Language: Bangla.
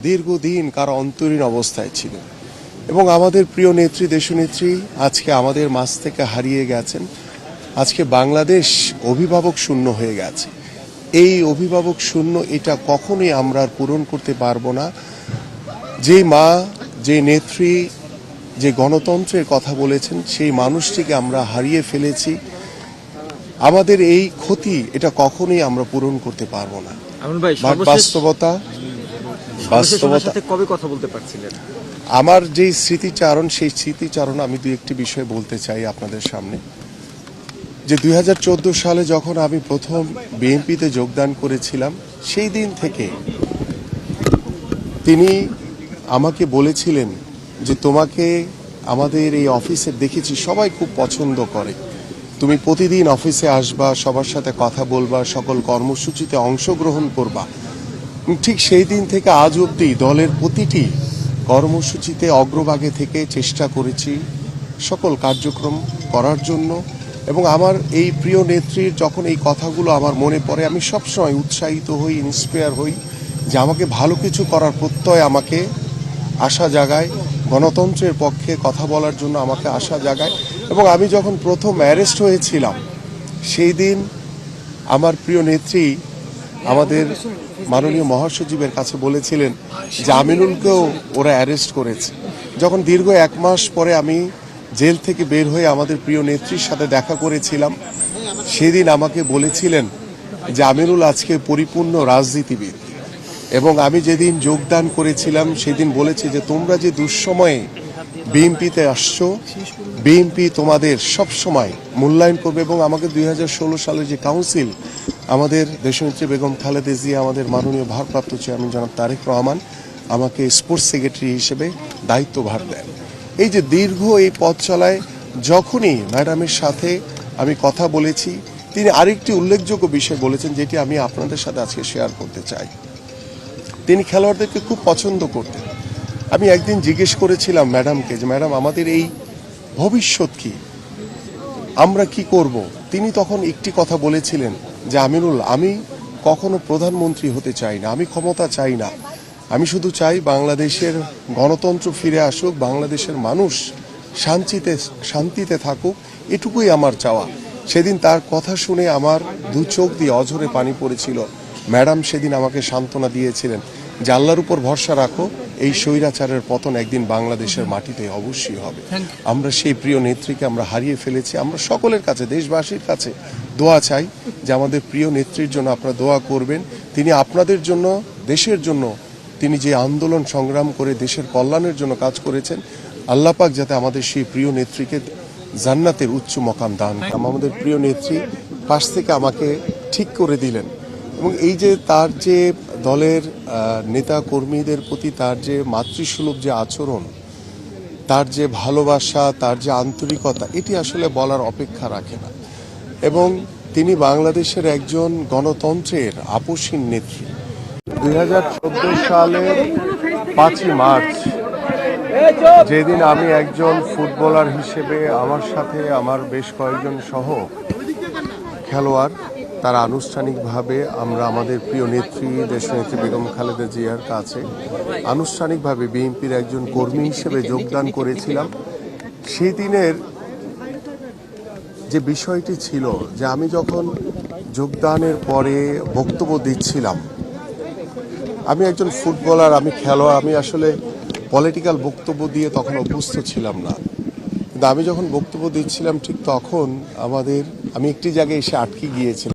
দীর্ঘদিন কারো অন্তরীণ অবস্থায় ছিল এবং আমাদের প্রিয় নেত্রী দেশনেত্রী আজকে আমাদের মাঝ থেকে হারিয়ে গেছেন। আজকে বাংলাদেশ অভিভাবক শূন্য হয়ে গেছে। এই অভিভাবক শূন্য এটা কখনোই আমরা পূরণ করতে পারবো না। যে মা, যে নেত্রী, যে গণতন্ত্রের কথা বলেছেন, সেই মানুষটিকে আমরা হারিয়ে ফেলেছি। আমাদের এই ক্ষতি এটা কখনোই আমরা পূরণ করতে পারবো না। বাস্তবতা কবে কথা বলতে পারছিলেন? আমার যে স্মৃতিচারণ, সেই স্মৃতিচারণ আমি দুই একটি বিষয় বলতে চাই আপনাদের সামনে। যে 2014 সালে যখন আমি প্রথম বিএনপিতে যোগদান করেছিলাম, সেই দিন থেকে তিনি আমাকে বলেছিলেন যে তোমাকে আমাদের এই অফিসে দেখেছি সবাই খুব পছন্দ করে, তুমি প্রতিদিন অফিসে আসবা, সবার সাথে কথা বলবা, সকল কর্মসূচিতে অংশগ্রহণ করবা। ঠিক সেই দিন থেকে আজ অবধি দলের প্রতিটি কর্মসূচিতে অগ্রভাগে থেকে চেষ্টা করেছি সকল কার্যক্রম করার জন্য। এবং আমার এই প্রিয় নেত্রীর যখন এই কথাগুলো আমার মনে পড়ে, আমি সবসময় উৎসাহিত হই, ইন্সপায়ার হই যে আমাকে ভালো কিছু করার প্রত্যয় আমাকে আশা জাগায়, গণতন্ত্রের পক্ষে কথা বলার জন্য আমাকে আশা জাগায়। এবং আমি যখন প্রথম অ্যারেস্ট হয়েছিলাম, সেই দিন আমার প্রিয় নেত্রী আমাদের মাননীয় মহাসচিবের কাছে বলেছিলেন যে আমিনুলকেও ওরা অ্যারেস্ট করেছে। যখন দীর্ঘ 1 মাস পরে আমি জেল থেকে বের হয়ে আমাদের প্রিয় নেত্রীর সাথে দেখা করেছিলাম, সেদিন আমাকে বলেছিলেন যে আমিনুল আজকে পরিপূর্ণ রাজনীতিবিদ। এবং আমি যেদিন যোগদান করেছিলাম সেদিন বলেছি যে তোমরা যে দুঃসময়ে বিএনপিতে আসছো, বিএনপি তোমাদের সব সময় মূল্যায়ন করবে। এবং আমাকে 2016 সালে যে কাউন্সিল আমাদের দেশনেত্রী বেগম খালেদা জিয়া, আমাদের মাননীয় ভারপ্রাপ্ত চেয়ারম্যান জনাব তারেক রহমান আমাকে স্পোর্টস সেক্রেটারি হিসেবে দায়িত্বভার দেন। এই যে দীর্ঘ এই পথ চলায় যখনই ম্যাডামের সাথে আমি কথা বলেছি, তিনি আরেকটি উল্লেখযোগ্য বিষয় বলেছেন যেটি আমি আপনাদের সাথে আজকে শেয়ার করতে চাই। তিনি খেলোয়াড়দেরকে খুব পছন্দ করতেন। আমি একদিন জিজ্ঞেস করেছিলাম ম্যাডামকে যে ম্যাডাম আমাদের এই ভবিষ্যৎ কি, আমরা কি করব? তিনি তখন একটি কথা বলেছিলেন যে আমিনুল, আমি কখনো প্রধানমন্ত্রী হতে চাই না, আমি ক্ষমতা চাই না, আমি শুধু চাই বাংলাদেশের গণতন্ত্র ফিরে আসুক, বাংলাদেশের মানুষ শান্তিতে থাকুক, এটুকুই আমার চাওয়া। সেদিন তার কথা শুনে আমার দু চোখ দিয়ে অঝরে পানি পড়েছিল। ম্যাডাম সেদিন আমাকে সান্ত্বনা দিয়েছিলেন যে আল্লাহর উপর ভরসা রাখো, এই স্বৈরাচারের পতন একদিন বাংলাদেশের মাটিতে অবশ্যই হবে। আমরা সেই প্রিয় নেত্রীকে আমরা হারিয়ে ফেলেছি। আমরা সকলের কাছে, দেশবাসীর কাছে দোয়া চাই যে আমাদের প্রিয় নেত্রীর জন্য আপনারা দোয়া করবেন। তিনি আপনাদের জন্য, দেশের জন্য তিনি যে আন্দোলন সংগ্রাম করে দেশের কল্যাণের জন্য কাজ করেছেন, আল্লাহ পাক যাতে আমাদের সেই প্রিয় নেত্রীকে জান্নাতের উচ্চ মকাম দান। আমাদের প্রিয় নেত্রী পাশ থেকে আমাকে ঠিক করে দিলেন। এবং এই যে তার যে দলের নেতা কর্মীদের প্রতি তার যে মাতৃসুলভ যে আচরণ, তার যে ভালোবাসা, তার যে আন্তরিকতা, এটি আসলে বলার অপেক্ষা রাখে না। এবং তিনি বাংলাদেশের একজন গণতন্ত্রের আপসহীন নেত্রী। 2014 সালের 5ই মার্চ, যেদিন আমি একজন ফুটবলার হিসেবে আমার সাথে আমার বেশ কয়েকজন সহ খেলোয়াড় তারা আনুষ্ঠানিকভাবে আমরা আমাদের প্রিয় নেত্রী দেশনেত্রী বেগম খালেদা জিয়ার কাছে আনুষ্ঠানিকভাবে বিএনপির একজন কর্মী হিসেবে যোগদান করেছিলাম, সেই দিনের যে বিষয়টি ছিল যে আমি যখন যোগদানের পরে বক্তব্য দিচ্ছিলাম, আমি একজন ফুটবলার, আমি খেলোয়াড়, আমি আসলে পলিটিক্যাল বক্তব্য দিয়ে তখন অভ্যস্ত ছিলাম না। কিন্তু আমি যখন বক্তব্য দিচ্ছিলাম ঠিক তখন আমি একটি জায়গায় এসে আটকে গিয়েছিলাম।